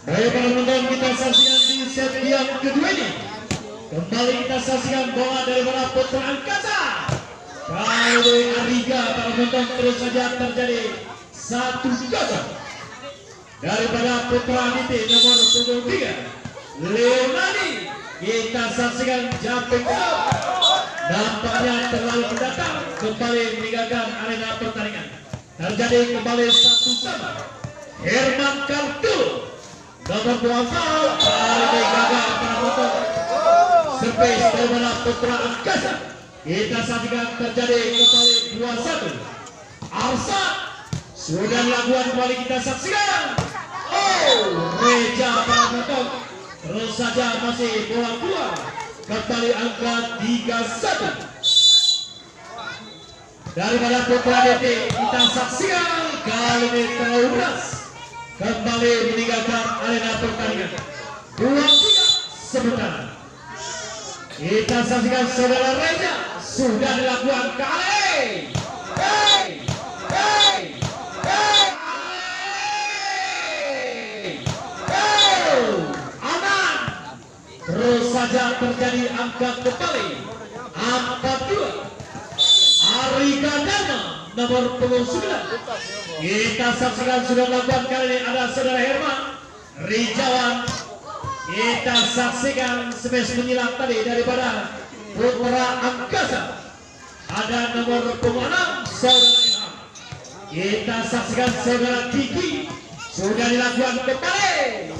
Baik para penonton, kita saksikan di set yang kedua ini. Kembali kita saksikan bola daripada Putra Angkasa. Kali ini Ariga para penonton terus saja terjadi 1-0 daripada Putra Aniti nomor 23 Leonardi. Kita saksikan jumping up. Nampaknya terlalu mendatang, kembali meninggalkan arena pertandingan. Terjadi kembali 1-1. Herman Kartu nomor 2 foul. Kali ini gagal para penonton. Service daripada Putra Angkasa. Kita saksikan terjadi kembali 2-1. Arsa sudah dilakukan, kembali kita saksikan. Reja para penonton terus saja masih bola keluar. Kembali angka 3-1 daripada Putra DT. Kita saksikan kali ini terlalu keras, kembali meninggalkan arena pertandingan. 2-3 sementara. Kita saksikan saudara Reja sudah dilakukan kali. Aman. Terus saja terjadi angka kembali 4-2. Ariga Dharma nomor 9. Kita saksikan sudah melakukan kali ini ada saudara Herman Rijawan. Kita saksikan smash menyilang tadi daripada Putra Angkasa. Ada nomor 6 saudara Ilham. Kita saksikan saudara Kiki sudah dilakukan kembali.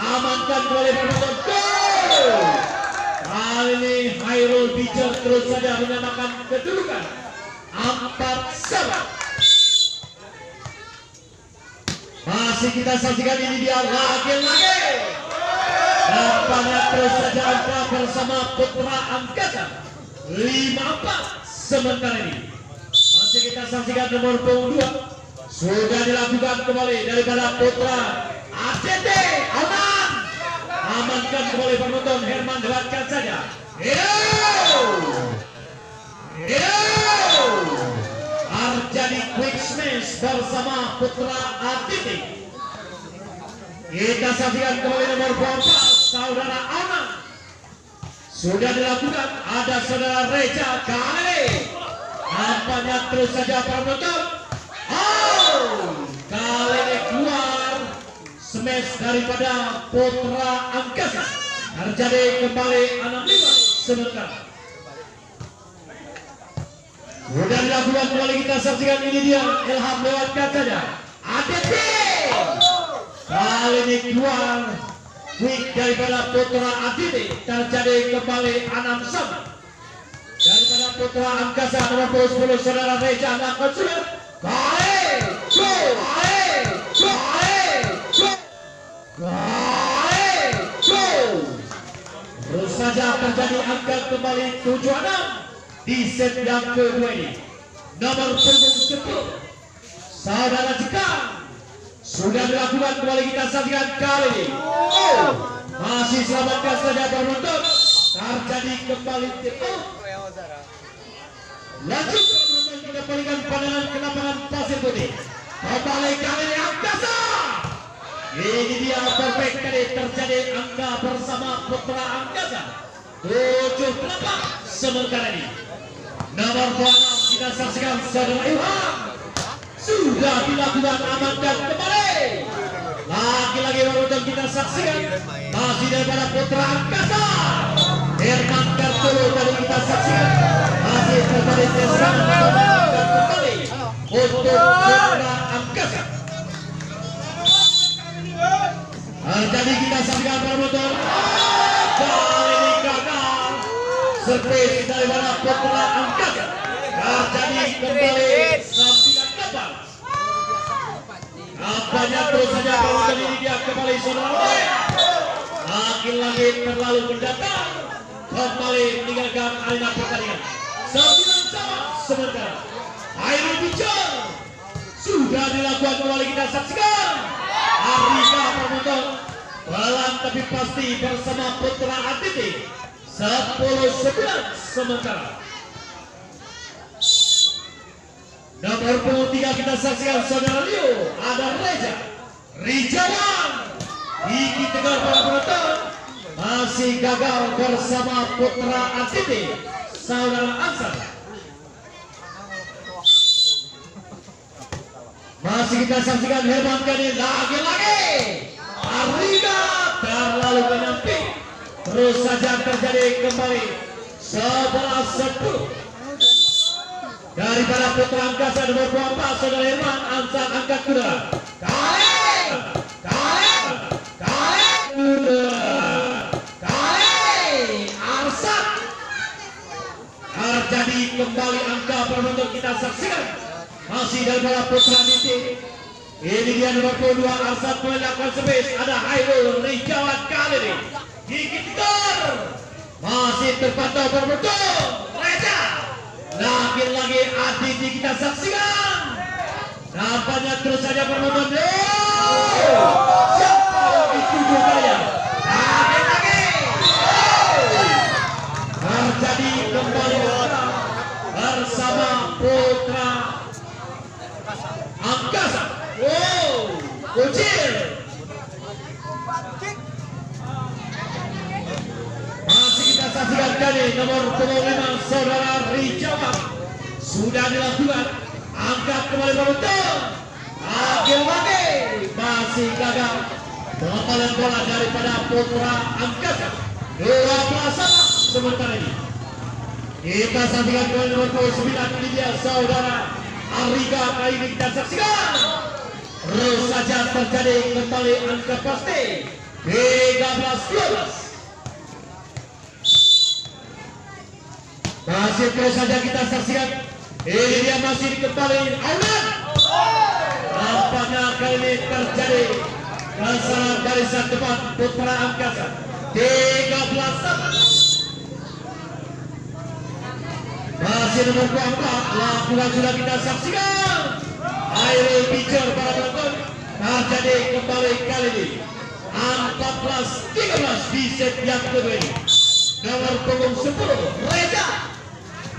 Amankan kembali penonton. Kali ini Hairul Bijak terus saja menyamakan kedudukan 4-1. Masih kita saksikan, ini dia lagi-lagi. Nampaknya terus saja angka bersama Putra Angkasa 5-4 sementara ini. Masih kita saksikan nomor 2 sudah dilakukan kembali daripada Putra ACT. Amankan kembali penonton. Herman lewatkan saja. Arjadi quick smash bersama Putra Aditi. Kita saksikan kembali nomor 4 saudara Aman sudah dilakukan. Ada saudara Reja kali. Nampaknya terus saja penonton. Kali ini keluar smash daripada Putra Angkasa. Terjadi kembali 6-5 sementara. Sudah dilakukan kembali, kita saksikan, ini dia Ilham lewatkan saja. ADT kali ini keluar quick daripada Putra ADT. Terjadi kembali 6-1 daripada Putra Angkasa nomor 10 saudara Reja melakukan sudah. Terus saja terjadi angka kembali 7-6 di set yang kedua ini. Nomor 10 saudara Jekang sudah dilakukan kembali, kita saksikan kali ini. Masih selamatkan saja penonton. Terjadi kembali lanjut penonton, kita balikan pandangan ke lapangan pasir putih. Kembali kali ini Angkasa. Ini dia perfect tadi, terjadi angka bersama Putra Angkasa 7-8 sementara ini. Nomor 26 kita saksikan saudara Ilham sudah dilakukan, amankan kembali. Lagi-lagi penonton kita saksikan masih daripada Putra Angkasa. Herman Kartolo tadi kita saksikan masih terjadi serangan kembali untuk Putra Angkasa. Jadi kita saksikan penonton. Kali ini gagal service daripada Putra Angkasa. Terjadi kembali 9-8. Nampaknya terus saja penonton, ini dia kembali saudara. Lagi-lagi terlalu mendatang, kembali meninggalkan arena pertandingan. 9-9 sementara. Hairul Bijak sudah dilakukan kembali, kita saksikan. Ariga penonton pelan tapi pasti bersama Putra Aditi 10-9 sementara. Nomor 3 kita saksikan saudara Leo, ada Reja Rijawan Gigi tegar para penonton. Masih gagal bersama Putra Atiti, saudara Ansar. Masih kita saksikan Herman kali lagi-lagi. Ariga terlalu menyamping. Terus saja terjadi kembali 11-10 daripada Putra Angkasa nomor 24 saudara Herman Ansar angkat kuda. Arsat terjadi kembali angka penonton kita saksikan masih daripada Putra Niti. Ini dia nomor 22 Arsat melakukan space, ada Hairul Rijawat kali ini gigit gol masih terpantau penonton. Reja lagi-lagi Aditi kita saksikan nampaknya terus saja penonton. Siapa yang dituju kalian lagi-lagi terjadi kembali bersama Putra Angkasa. Kucil masih kita saksikan kali nomor 25 saudara Rijawat sudah dilakukan angkat kembali penonton. Lagi-lagi masih gagal pengepalan bola daripada Putra Angkasa. 12 sementara ini kita saksikan kembali nomor 29 ini dia saudara Ariga. Kali ini kita saksikan terus saja terjadi kembali angka pasti 13-12. Masih terus saja kita saksikan ini dia masih kembali Aulan. Nampaknya kali ini terjadi kesalahan barisan depan Putra Angkasa 13-7. Masih nomor 24 lakukan sudah kita saksikan Airul Bicar para penonton. Terjadi kembali kali ini 14-13 di set yang kedua ini. Nomor punggung 10 Reza.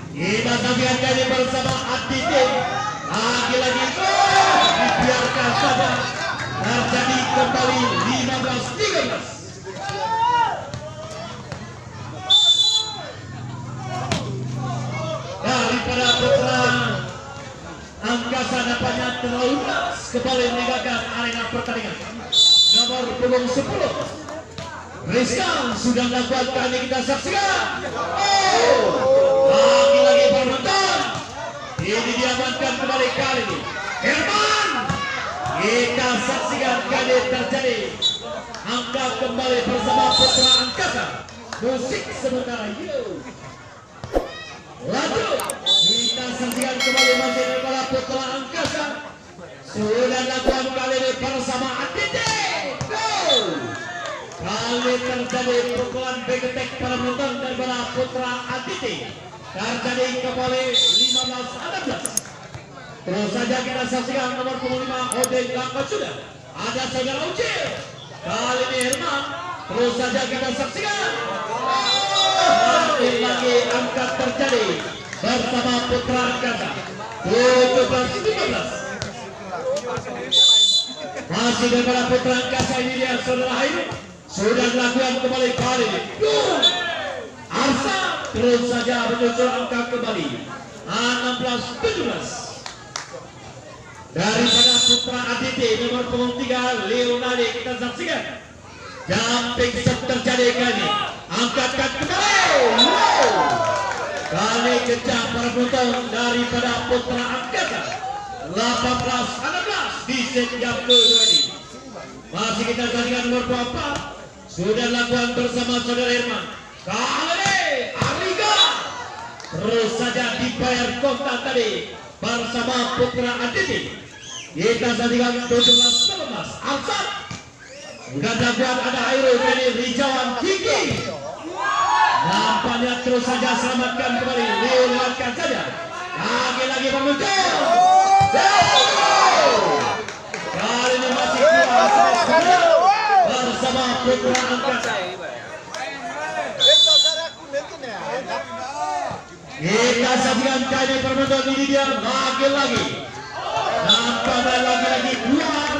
Kita saksikan kali bersama Aditi. Lagi-lagi dibiarkan saja. Terjadi kembali 15-13. Daripada Putra Angkasa nampaknya terlalu luas kembali meninggalkan arena pertandingan. Nomor punggung 10 Rizkan sudah melakukan kali kita saksikan. Lagi-lagi penonton. Ini diamankan kembali kali ini Herman. Kita saksikan kali terjadi angka kembali bersama Putra Angkasa. Musik sementara yuk. Lanjut kita saksikan kembali masih daripada Putra Angkasa sudah lakukan kali ini bersama Aditi. Kali terjadi pukulan back attack para penonton daripada Putra Aditi. Terjadi kembali 15-16. Terus saja kita saksikan nomor 25 Odin Langkot sudah ada saudara Ucil. Kali ini Herman. Terus saja kita saksikan lagi angkat terjadi bersama Putra Angkasa 17-15. Masih daripada Putra Angkasa ini dia saudara Hairul sudah dilakukan kembali kali ini Arsa. Terus saja menyusul angka kembali 16-17 daripada Putra Aditi. Nomor punggung 3 Leonardi kita saksikan jumping set terjadi kali angkatkan kembali. Kali kencang para penonton daripada Putra Angkasa 18-16 di set yang kedua ini. Masih kita saksikan nomor 24 sudah lakukan bersama saudara Herman. Kali Ariga terus saja dibayar kontak tadi bersama Putra Aditi. Kita saksikan 17-15 Arsat. Sudah dapat ada Hairul dari Rijawan tinggi. Nampaknya terus saja selamatkan kembali. Leo lewatkan saja. Lagi-lagi penonton. Kali ini masih kuat bersama Putra Angkasa. Kita saksikan kali penonton ini dia lagi-lagi. Nampaknya lagi-lagi keluar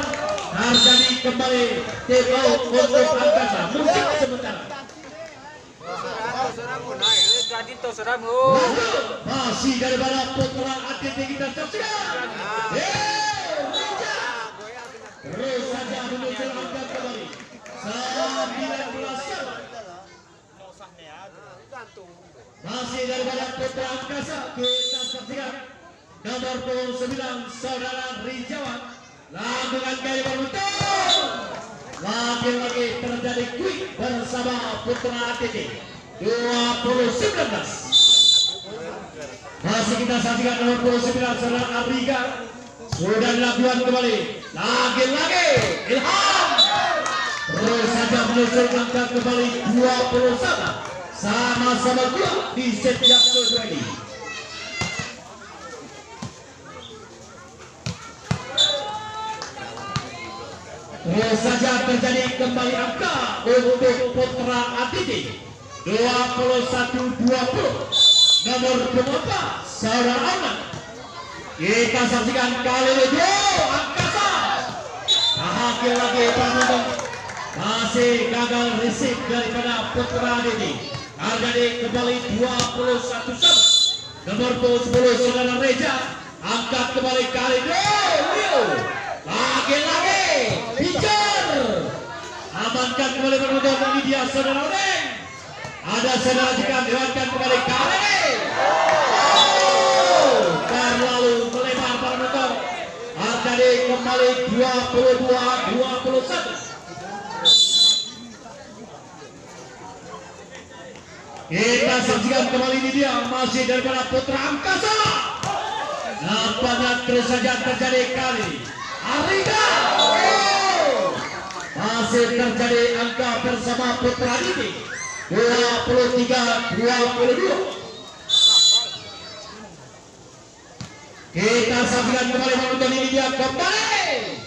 terjadi kembali TPO untuk angkasa musik sementara. Masih daripada putra atlet kita saksikan. Terus saja menuju angka kembali 19. Masih daripada putra angkasa kita saksikan nomor 9 saudara Rijawan. Lakukan kali beruntung. Lagi-lagi terjadi quick bersama putra ATT 2019. Masih kita saksikan nomor 29 saudara Afrika sudah dilakukan kembali. Lagi-lagi Ilham. Terus saja menyusul angka kembali 21. Sama-sama dua di set yang kedua ini. Terus saja terjadi kembali angka untuk putra ATT 21-20 nomor 24 saudara Ahmad. Kita saksikan kali ini angkasa. Lagi-lagi penonton masih gagal resip daripada putra ATT. Terjadi kembali 21 sama nomor 10 saudara Reja. Angkat kembali kali ini. Lagi-lagi Pijar. Amankan kembali penonton ini dia saudara Odeng. Ada saudara jika lewatkan kembali kali ini. Dan lalu melebar penonton. Terjadi kembali 22-21. Kita saksikan kembali ini dia masih daripada putra angkasa. Nampaknya terus saja terjadi kali Arika. Masih terjadi angka bersama putra ini 23-22. Kita saksikan kembali penonton ini dia kembali.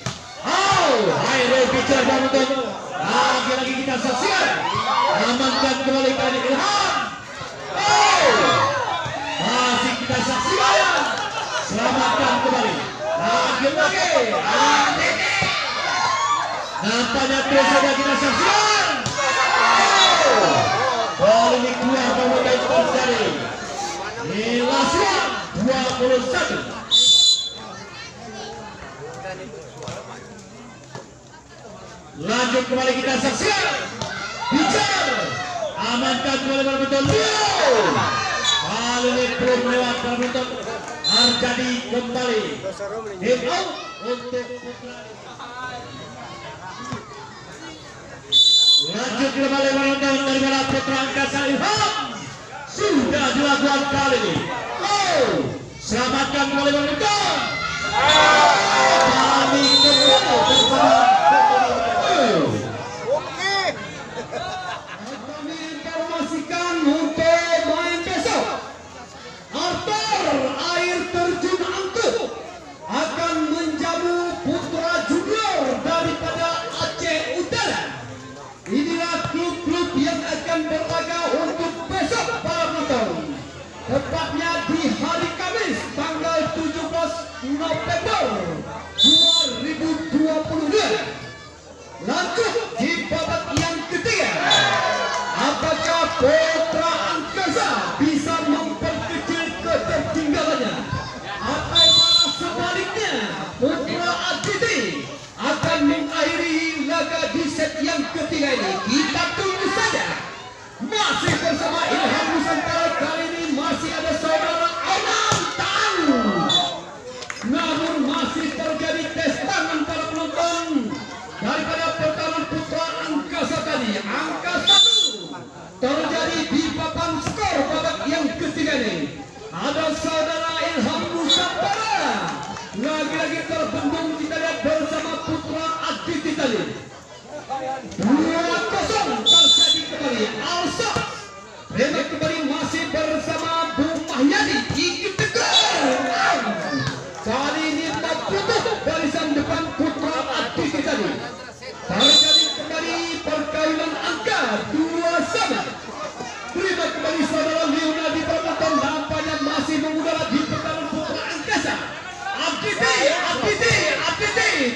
Hairul Pijar penonton. Lagi-lagi kita saksikan. Amankan kembali kali Ilham. Masih kita saksikan. Selamatkan kembali. Lagi-lagi nampaknya terus saja kita saksikan. Kali ini keluar pemegang terjadi. Ilham 21. Lanjut kembali kita saksikan. Bicar. Amankan kembali penonton. Kali ini belum lewat penonton. Terjadi kembali. Hit out untuk putra. Lanjut kembali penonton daripada putra angkasa Ilham. Sudah dilakukan kali ini. Selamatkan kembali penonton. Kami kembali bersama. Kami informasikan untuk main besok. Arthur air terjun angkut akan menjamu putra junior daripada Aceh Utara. Inilah klub-klub yang akan berlaga untuk besok para penonton. Tepatnya di hari Kamis tanggal 17 November 2022. Lanjut di babak yang ketiga. Apakah putra angkasa bisa memperkecil ketertinggalannya? Atau malah sebaliknya putra ATT akan mengakhiri laga di set yang ketiga ini? Kita tunggu saja. Masih bersama Ilham Nusantara kali ini masih ada saudara Onam Tan. Namun masih terjadi tes tangan para penonton daripada pertarungan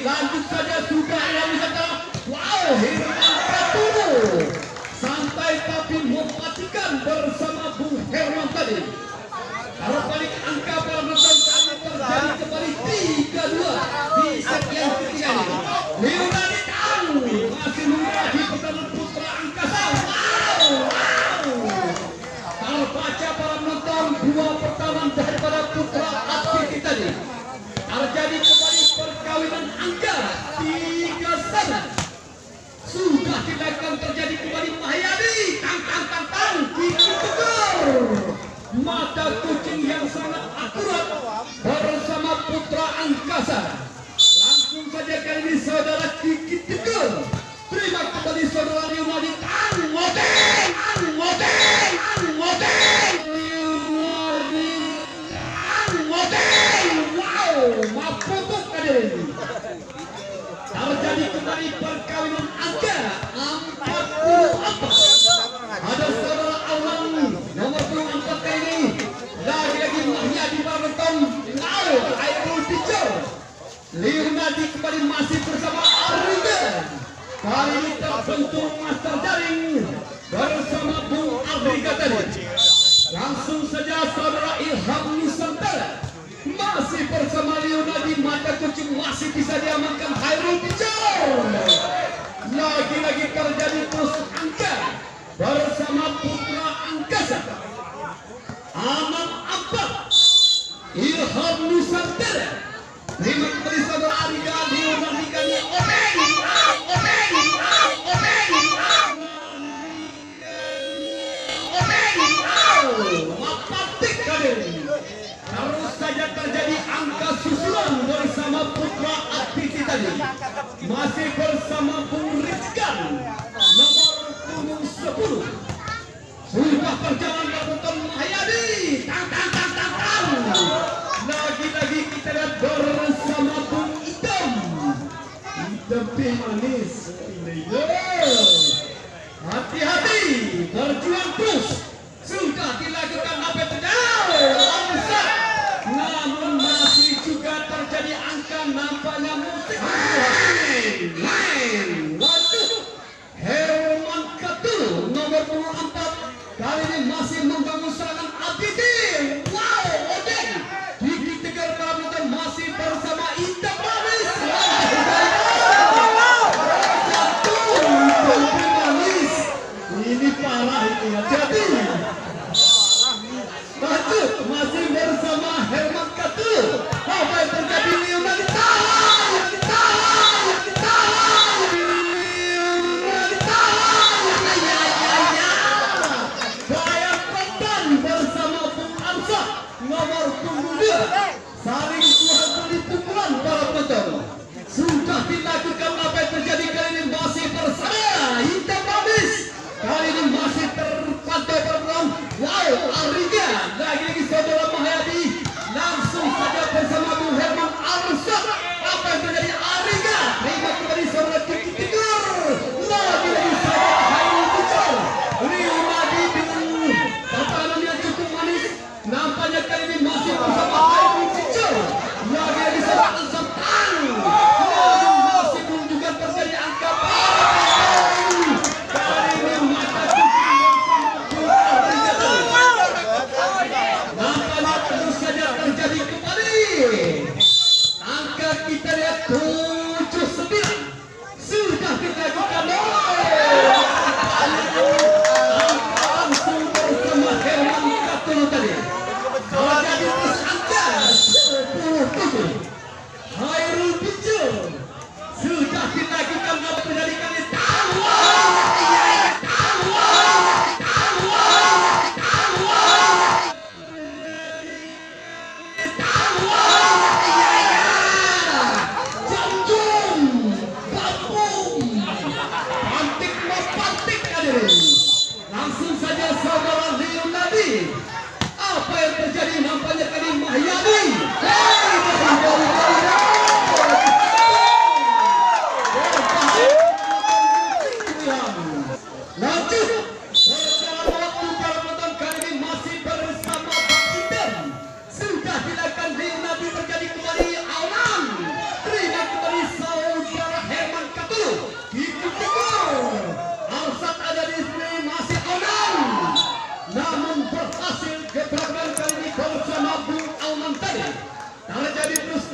lanjut saja sudah yang wisata. Wow, Herman Katulu santai tapi mematikan bersama Bung Herman tadi. Kalau balik angka para penonton terjadi kembali 3-2 di set yang ketiga ini. Leonardi Kang masih muda di pertarungan putra angkasa. Kalau baca para penonton, dua pertarungan daripada putra aktif tadi terjadi kembali perkawinan angka 3-1. Sudah tidak akan terjadi kembali Mahyadi. Tang Kiki tegur mata kucing yang sangat akurat bersama putra angkasa. Langsung saja kali ini saudara Kiki tegur terima kembali saudara Leonardi Kang Ngoteng. Wow, maputuk kadir ini. Terjadi kembali perkawinan angka 44. Ada saudara Awan nomor 24 kali ini. Lagi-lagi Mahyadi Barbeton Lau Airul Teacher. Leonardi kembali masih bersama Arigan. Kali ini terbentuk master jaring bersama Bung Afrika tadi. Langsung saja saudara Ilham Nusantara masih bersama Leonardi, mata kucing masih bisa diamankan Hairul Teacher. Lagi-lagi terjadi terus angka bersama putra angkasa Aman Abad Ilham Nusantara. Terima kasih saudara Ariga Leonardi kami mapatik kadir. Terus saja terjadi angka susulan bersama putra aktivis tadi. Masih bersama Bung Rizkan nomor punggung 10. Sudah berjalan Barbeton Mahyadi. Tang. Lagi-lagi kita lihat bersama Bung Idam. Idam manis. Hati-hati, berjuang terus. Sudah dilakukan apa yang terjadi? Namun masih juga terjadi angka nampaknya musik. Waduh, Herman Katulu nomor 24 kali ini masih membangun serangan ABD. Wow, Odeng Diki Tegar Pramutan masih bersama Ida Manis. Manis ini parah ini, hati-hati. Lanjut masih bersama Herman Katulu. Apa yang terjadi? Leonardi Bayang Pendan bersama Bung Arsa nomor punggung 2 saling jual-beli pukulan para penonton. Sudah dilakukan apa yang terjadi kali ini masih bersama Hitam Babis. Kali ini masih terpantau berperang. Wow, Ariga lagi-lagi saudara Mahyadi langsung saja bersama Bung Herman Arsa. Apa yang terjadi? Ariga terima kembali saudara Kiki Tegur. Lagi-lagi saudara Hairul Teacher. Leonardi dengan pertahanan yang cukup manis. Nampaknya kali ini masih bersama Hairul Teacher. Lagi-lagi saudara Azam Tang. Masih belum juga terjadi angka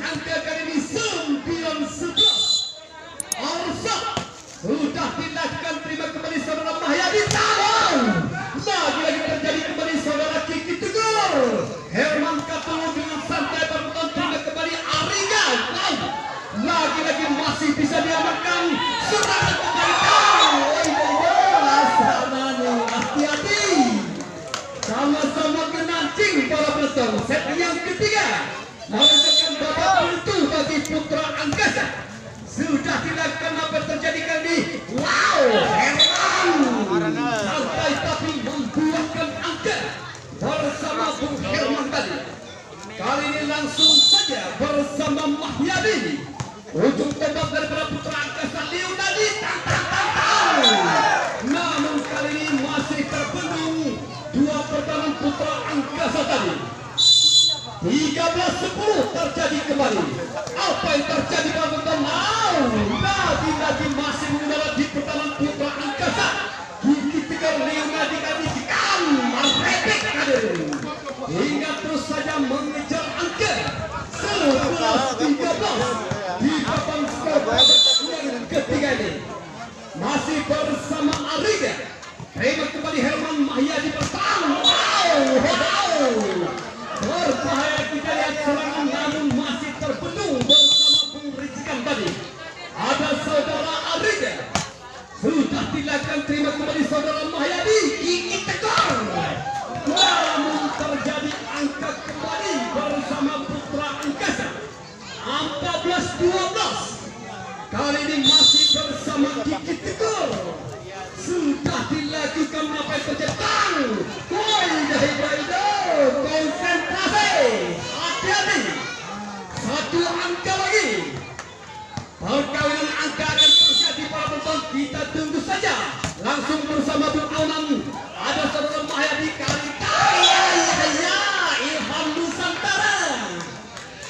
angka kali ini 9-11. Arsa sudah dilakukan, terima kembali saudara Mahyadi Talon. Lagi-lagi terjadi kembali saudara Kiki Tegur. Herman Kapulu dengan santai berputar, terima kembali Ariga. Lagi-lagi masih bisa diamankan. Serangan kembali. Hati-hati. Sama-sama kenancing para penonton. Set yang ketiga menunjukkan babak penentu bagi putra angkasa. Sudah dilakukan, apa terjadi kali ini? Wow, Herman santai tapi membuahkan angka bersama Bung Herman tadi. Kali ini langsung saja bersama Mahyadi. Ujung tembak daripada putra angkasa Leonardi. Namun kali ini masih terbendung dua pertahanan putra angkasa tadi. 13-10 terjadi kembali. Apa yang terjadi pada pertandingan? Lagi-lagi masih mengendara di pertahanan putra angkasa. Gigi Tegar Leonardi kali dikam merepek kader. Hingga terus saja mengejar angka 11-13 di papan skor yang ketiga ini. Masih bersama Ariga. Terima kembali Herman Mahyadi pertahanan. Wow. Berbahaya kita lihat serangan, namun masih terbendung bersama Bung Rizikan tadi. Ada saudara Ariga. Sudah dilakukan, terima kembali saudara Mahyadi. Gigi Tegar. Namun terjadi angka kembali bersama putra angkasa 14-12. Kali ini masih bersama Gigi Tegar. Sudah dilakukan, apa yang terjadi? Konsentrasi, hati-hati. Satu angka lagi. Perkawinan angka akan terjadi para penonton. Kita tunggu saja. Langsung bersama Bung Aunan. Ada saudara Mahyadi kali ya, Ilham Nusantara.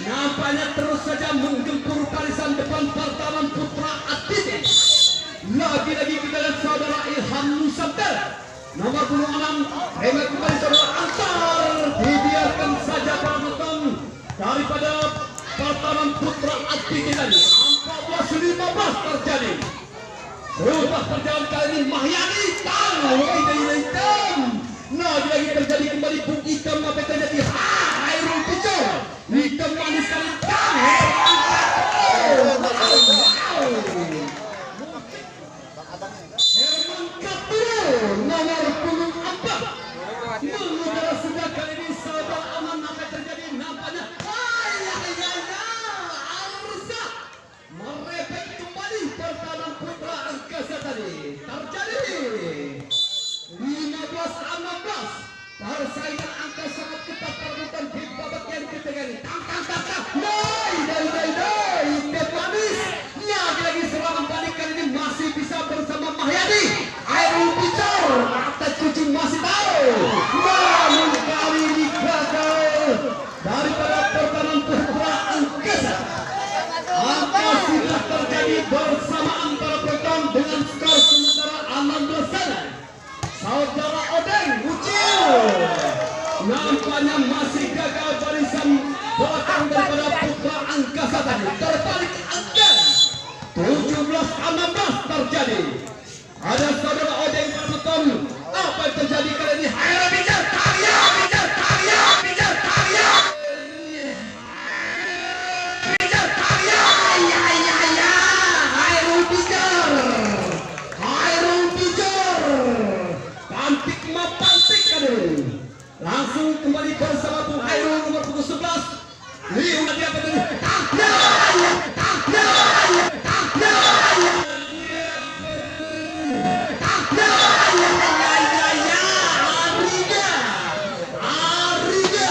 Nampaknya terus saja menggempur barisan depan pertahanan putra Atiti. Lagi-lagi kita lihat saudara Ilham Nusantara. Nomor 26, terima kembali saudara Ansar. Dibiarkan saja para penonton daripada pertahanan putra Atiti tadi. 14-15 terjadi. Sudah terjalan kali ini Mahyadi tahu tidak hitam. Lagi-lagi terjadi kembali Bung Ikam, apa yang terjadi? Hairul Picor. Ikam manis kali Herman Kapulu nomor punggung 4 mengudara sudah kali ini saudara aman. Apa yang terjadi? Nampaknya Arsa merepek kembali pertahanan putra angkasa tadi. Terjadi 15-16. Persaingan angka sangat ketat perbutan di babak yang ketiga ini. Tang. Ikat manis. Lagi-lagi serangan balik kali ini masih bisa bersama Mahyadi. Hairul Picor. Atas kucing masih tahu. Namun kali ini gagal daripada pertahanan putra angkasa. Angka sudah terjadi bersamaan para penonton dengan skor sementara 16 sana. Saudara Odeng Ucil nampaknya masih gagal barisan belakang daripada putra angkasa tadi. Terbalik angka 17-16 terjadi. Ada saudara Odeng penonton. Apa yang terjadi kali ini? Hairul Picor Hairul Picor pantik kader. Langsung kembali bersama Bung Hairul nomor punggung 11. Lihat apa tadi? Ariga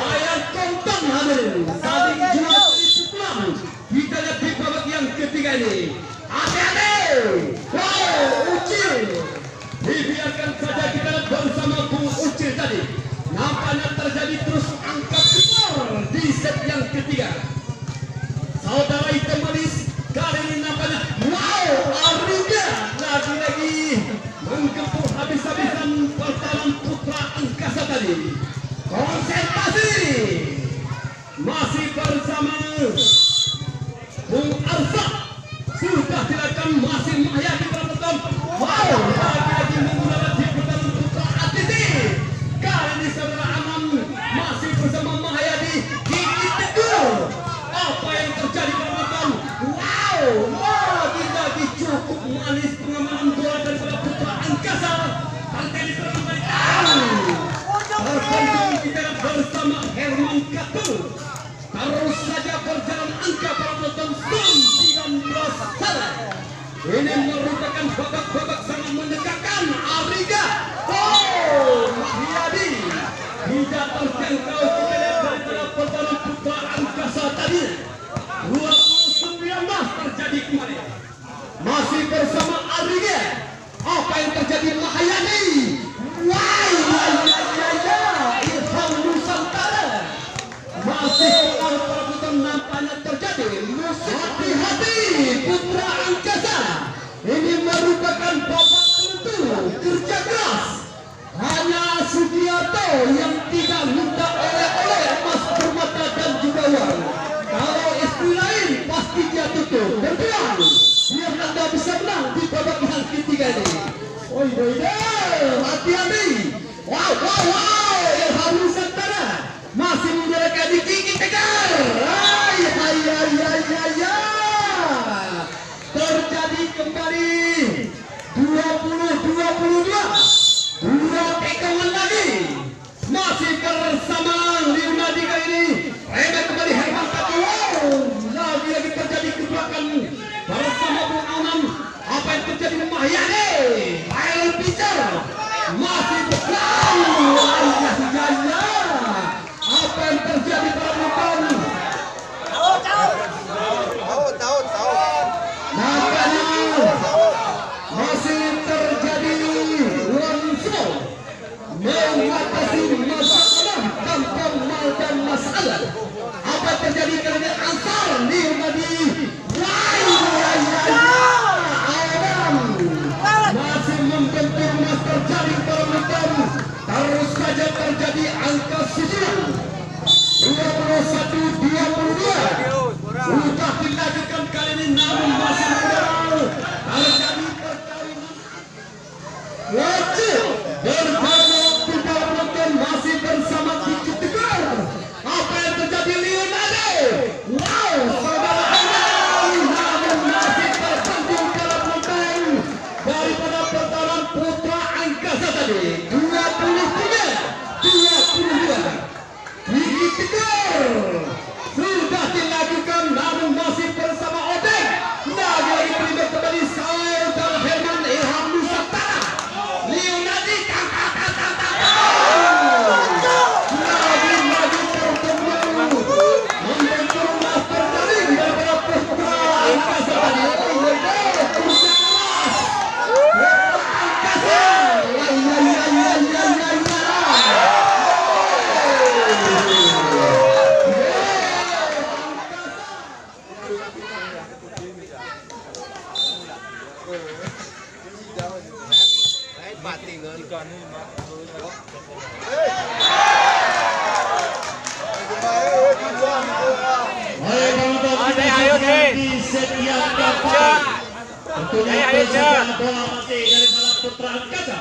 bayar kontan hadirin. Saling jual Islam. Kita lihat di babak yang ketiga ini. Hati-hati. Wow, Ucil. Dibiarkan saja kita lihat bersama Bung Ucil tadi. Nampaknya terjadi terus angkat skor di set yang ketiga. Saudara hitam manis kali ini nampaknya wow, Ariga lagi-lagi menggempur habis-habisan pertahanan putra angkasa tadi. Konsentrasi masih bersama Bung Arsa. Sudah dilakukan masih Mahyadi penonton. Wow, lagi-lagi menggunakan di putaran putra ATT. Kali ini saudara Aman masih bersama Mahyadi gigi tegur. Apa yang terjadi penonton? Wow, lagi-lagi cukup manis pengamanan bola daripada putra angkasa. Partai di serang balik. Terbentuk kita bersama Herman Katu. Terus saja berjalan angka para penonton 19 salah. Ini merupakan babak-babak sangat mendekatkan. Ariga, oh, Mahyadi tidak terjangkau. Kita lihat daripada pertarungan putra angkasa tadi 2019 terjadi kembali. Masih bersama Ariga. Apa yang terjadi Mahyadi? Wah, Ilham Nusantara. Masih perbuatan nampaknya terjadi. Hati-hati putra angkasa. Ini merupakan babak tentu. Kerja keras. Hanya Sugiarto yang tidak minta oleh-oleh emas permata dan juga uang. Kalau istri lain pasti dia tutup. Berjuang biar Anda bisa menang di babak yang ketiga ini. Oh iya, hati-hati. Wow, Ilham Nusantara masih menjalankan di gigi tegar. Terjadi kembali 20-22. Dua tekangan lagi. Masih bersama Leonardi kali ini. Remeh kembali Herman Katu. Lagi-lagi terjadi gebrakan bersama Bung Anam. Apa yang terjadi di Mahyadi? Ayo bicara. Masih bersama. Apa yang terjadi pada bukan? Tahu. Makanya masih terjadi langsung mengatasi masalah tanpa dan masalah. Apa yang terjadi karena Ansar Leonardi? Masih membentuk master jaring perempuan. Terus saja terjadi angka susulan 21-22. Sudah dilanjutkan kali ini namun masih terjadi perkawinan wajib bersama putra penonton masih bersama Kiki Tegar. Apa yang terjadi Leonardo? Wow, saudara Anam namun masih terbentuk dalam penonton daripada pertarungan putra angkasa tadi 23-22. Kiki Tegar sudah dilakukan namun masih bersama Odeng. Lagi-lagi terlibat kembali saudara Herman Ilham Nusantara. Leonardi lagi-lagi terkembang membentuk master jaring daripada putra angkasa tadi. Tentunya persaingan bola masih daripada putra angkasa.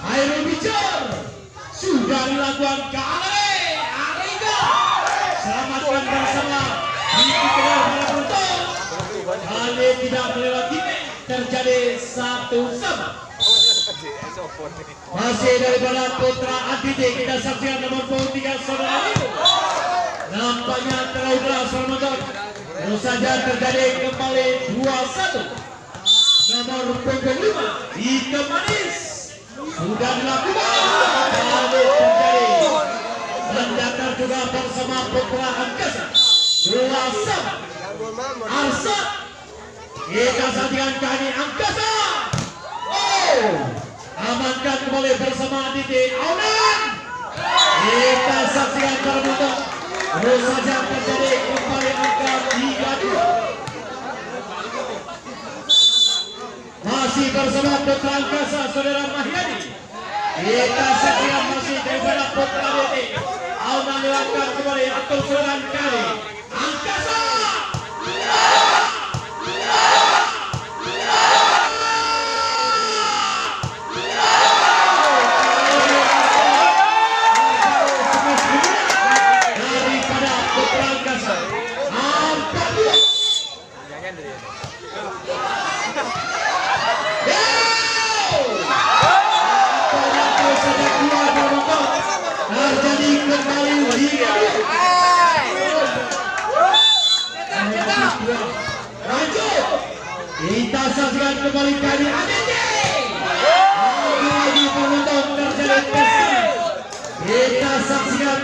Hairul Bicar sudah dilakukan kali Ariga. Selamatkan bersama Kiki Tegar para penonton. Kali tidak melewati terjadi 1-1. Masih daripada putra ATT kita saksikan nomor 3 saudara itu. Nampaknya terlalu keras penonton. Terus saja terjadi kembali 2-1. Nomor punggung 5 Ika Manis sudah dilakukan. Lalu terjadi mendatar juga bersama putra angkasa 2-1. Arsa kita saksikan kali angkasa. Oh, amankan kembali bersama ATT Aunan. Kita saksikan penonton. Terus saja terjadi kembali angka 3-2. Masih bersama putra angkasa saudara Mahyadi. Kita saksikan masih daripada putra ATT Auna dilakukan kembali atur serangan kali Angkasa. Daripada Putra Angkasa 4-2. Terjadi kembali lanjut kita saksikan kembali kali ADT lagi penonton terjadi pesta. Kita saksikan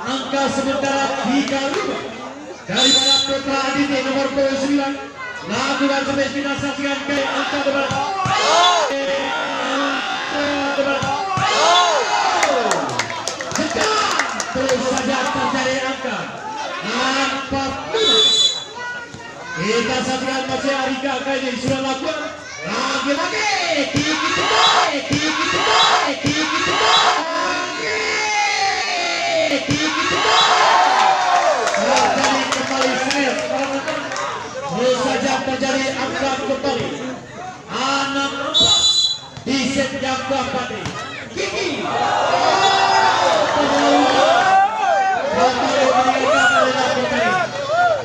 angka sementara 3-5 daripada Putra ADT nomor 29. Lagu dan sampai kita saksikan kali angka depan terus saja terjadi angka 45. Kita saksikan masih Arika kali ini sudah lakukan lagi-lagi terjadi kembali smash. Terus saja terjadi angka kembali 6-4 di set yang keempat ini. Kiki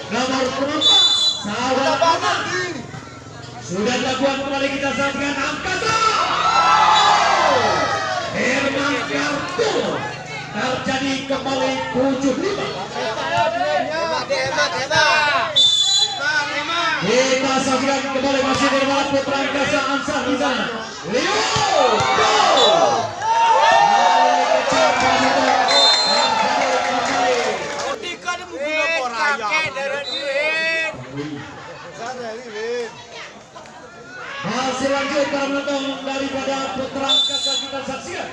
nomor penumpang sahabat Aman sudah dilakukan kembali. Kita saksikan Angkasa Herman kartu terjadi kembali 7-5. Kita saksikan kembali masih berbalap Putra Angkasa Ansar di sana. Leo hasil lanjut para penonton daripada Putra Angkasa kita saksikan.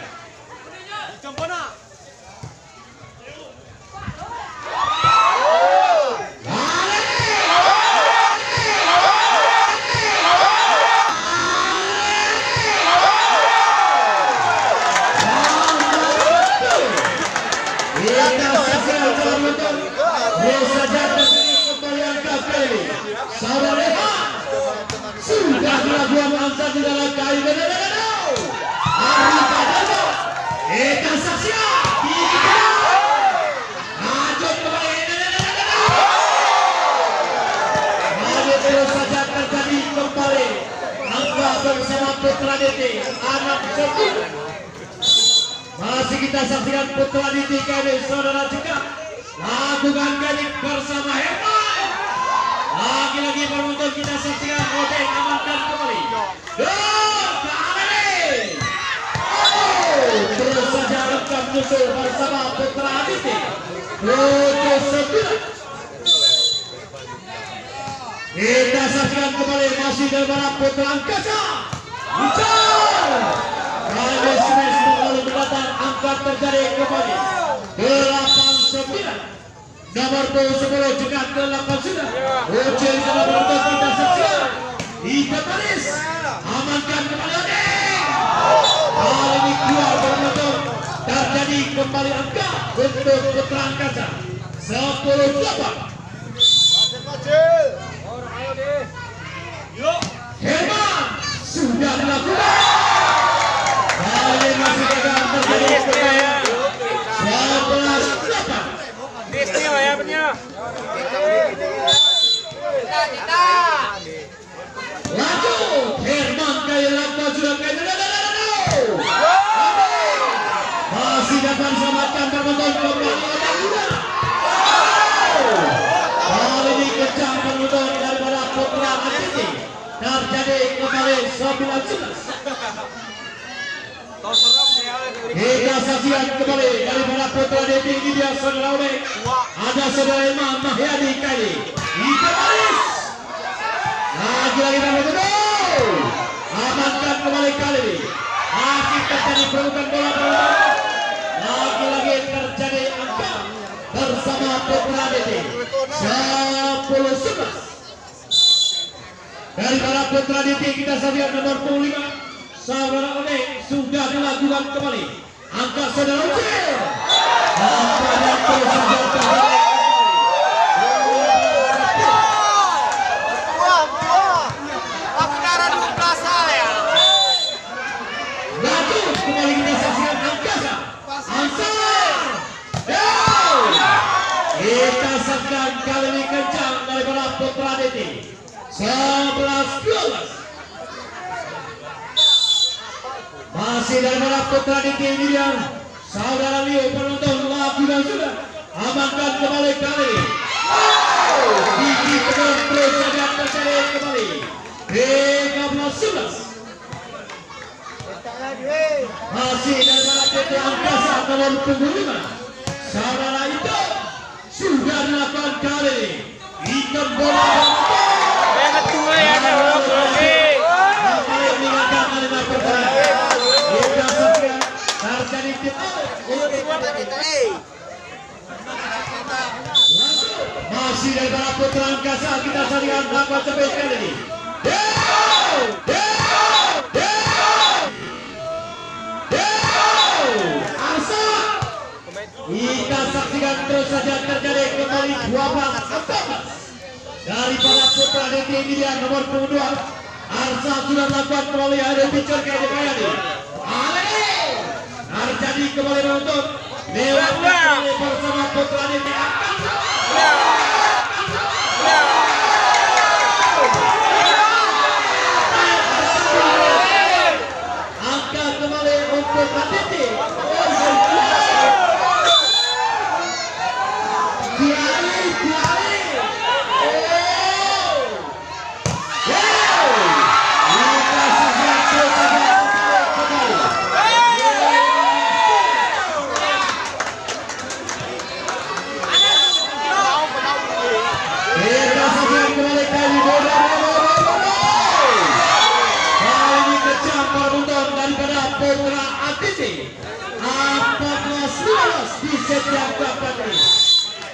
Sudah dilakukan Ansar di dalam kali kita saksikan lanjut kembali terus saja terjadi kembali angka bersama Putra DT anak sepuluh. Masih kita saksikan Putra DT kali saudara juga lakukan kali bersama Herman. Lagi-lagi penonton kita saksikan Odeng amankan kembali. Terus saja rekam musuh bersama Putra ADT 7-9. Kita saksikan kembali masih dalam Putra Angkasa. Bicar kali smash lalu mendatang angka terjadi kembali 8-9. Nomor 10 juga ke-8 sudah. Ujian sudah menonton kita saksikan. Ika Paris amankan kembali Odeng. Kali ini keluar penonton terjadi kembali angka untuk Putra Angkasa 10-8. Herman sudah dilakukan. Kali masih gagal terjadi kembali 11-8. Lanjut Herman kaya langkah sudah kaya masih dapat diselamatkan penonton kembali. Kali ini kejar penonton daripada Putra ADT terjadi kembali 19-11. Kita saksikan kembali daripada Putra ADT ini dia saudara Odeng. Ada saudara Imam Mahyadi kali Ika Paris lagi-lagi penonton amankan kembali kali ini. Masih terjadi perebutan bola. Lagi-lagi terjadi angka bersama Putra ADT 10-11. Daripada Putra ADT kita saksikan nomor 25 saudara Odeng sudah dilakukan kembali angka saudara Ucil. Nampaknya terus saja terjadi. Laju kembali kita saksikan Angkasa. Ansar. Kita saksikan kali ini kencang daripada Putra Diti. 11-12. Masih daripada Putra Diti ini dia. Saudara Leo penonton lagi dan sudah amankan kembali kali ini. Diti terus saja terjadi kembali. 13-11. Masih daripada Putra Angkasa nomor punggung 5. Saudara itu sudah dilakukan kali ini. Ikan bola masih daripada Putra Angkasa kita saksikan dapat sampai sekali ini. Kita saksikan terus saja terjadi kembali 12-14 daripada Putra Diti ini dia nomor punggung 2. Arsa sudah melakukan kembali ada picture ke Depayadi. Terjadi kembali menonton lewat kembali bersama Putra Diti. Angkat kembali untuk Diti.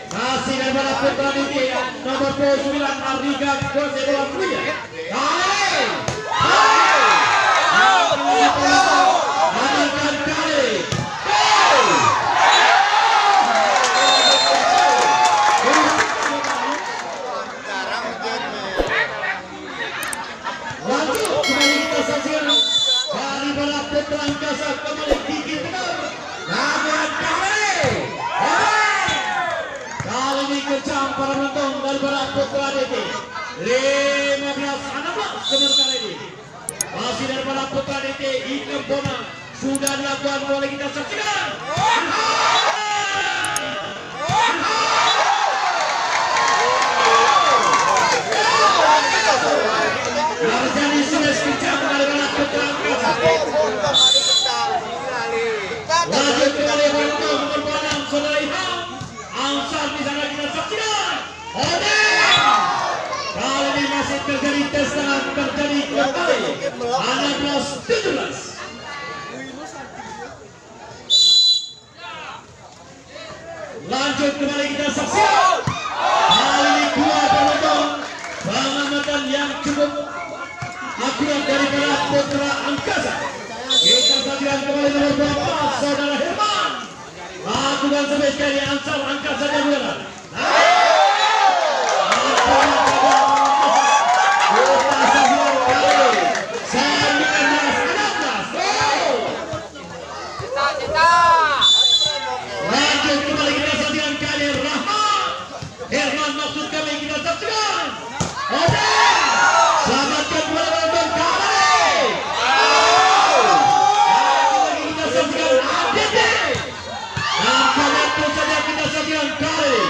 Masih daripada Putra Diti nomor 29 Arika Gosebola punya. Amankan kali. Lanjut kembali kita saksikan daripada Putra Angkasa kembali gigit namun kali ini kencang para penonton daripada Putra Diti. 15-16 sementara ini masih daripada Putra Diti. Ikan Bona sudah dilakukan oleh kita saksikan. Terjadi smash kencang daripada Putra Angkasa. Lanjut kembali penonton nomor 6 saudara Ilham Ansar di sana kita saksikan. Kali ini masih terjadi tes tangan terjadi kembali 16-17. Lanjut kembali kita saksikan. Kali ini dua penonton pengamatan yang cukup akurat daripada Putra Angkasa. Kita saksikan kembali nomor 4 saudara Herman. Lakukan sampai sekali Ansar angkat saja bola. Lanjut kembali kita saksikan kali Rahman. Herman maksud kami kita saksikan. Selamatkan bola penonton kali. Kita saksikan Aditi. Dan kali itu saja kita saksikan kali.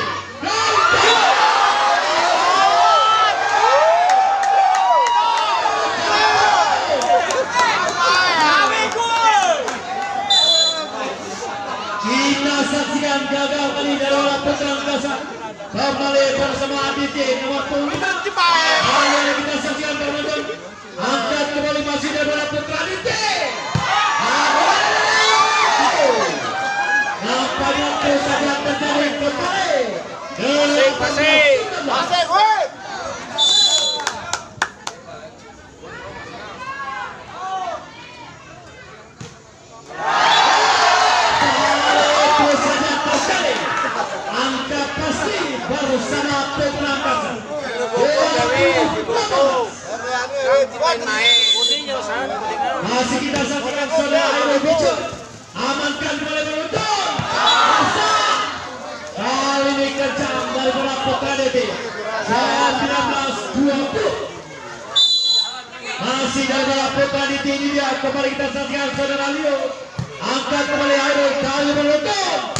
Kita saksikan gagal kali dari orang Putra Angkasa. Kembali bersama Aditi nomor 5. Kali ini kita saksikan penonton. Angkat kembali masih dari Putra Aditi. Nampaknya terus saja terjadi kembali. Masih. Terus saja Masih kita saksikan saudara Aero Bicu. Amankan kembali penonton. Masa. Kali ini kencang dari Putra DT. 19-20. Masih dari Putra DT ini dia. Kembali kita saksikan saudara Leo. Angkat kembali Aero. Kali penonton.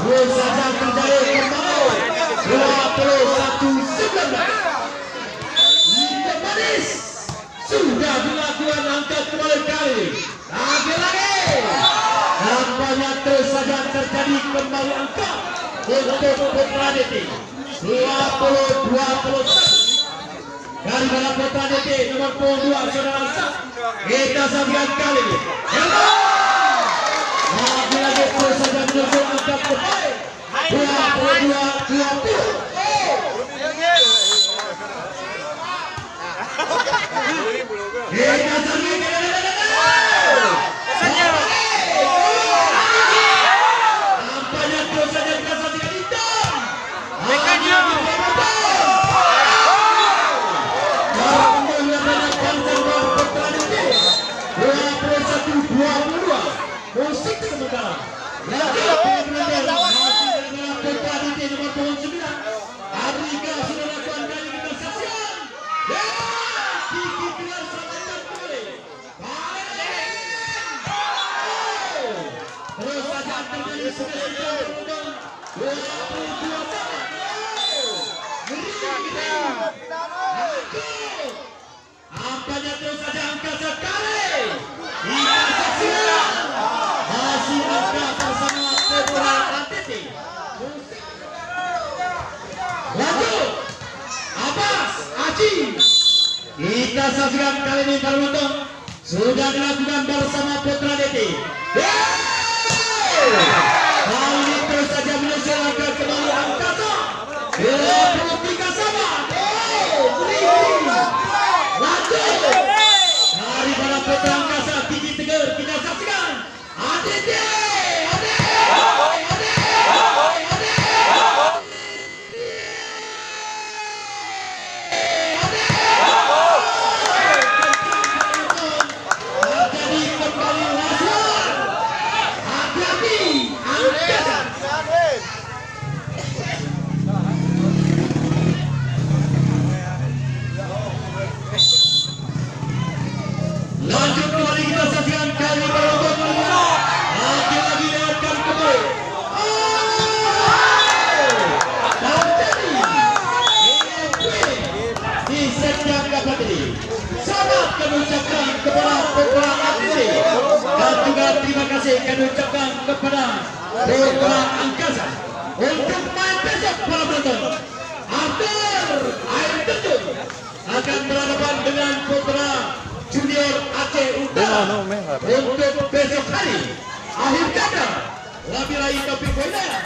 Terus saja terjadi kembali 21-19. Liga manis sudah dilakukan, angkat kembali kali lagi nampaknya terus saja terjadi kembali angka untuk Putra DT 20-21 dari mana Putra DT nomor 2 saudara Sa. Kita saksikan kali ini lagi terus saja menyusul angkat kembali 22-20. Nampaknya terus saja kita saksikan hitam. Musik sementara. Lagi nomor 9. Arika sudah lakukan kali kita saksikan. Kiki Pilar selamatkan kembali. Terus saja terjadi sebenarnya penonton 22 sama. Apanya terus saja angka sekali. Kita saksikan. Masih angka bersama Putra DT. Lanjut. Abbas Aji. Kita saksikan kali ini penonton sudah dilakukan bersama Putra DT. Kali ini terus saja menyusul angka kembali angkasa 23 sama. Lanjut dari para Putra angkasa tinggi tegar kita saksikan ADD. Lanjut kembali kita saksikan kali penonton lagi lihatkan kembali. Di setiap dapat ini selamat kami ucapkan kepada Putra DT dan juga terima kasih kami ucapkan kepada Putra Angkasa untuk main besok para penonton. Akhir air terjun akan berhadapan dengan Putra Junior Aceh Utara untuk besok hari. Akhir kata, wabillahi taufiq wal hidayah.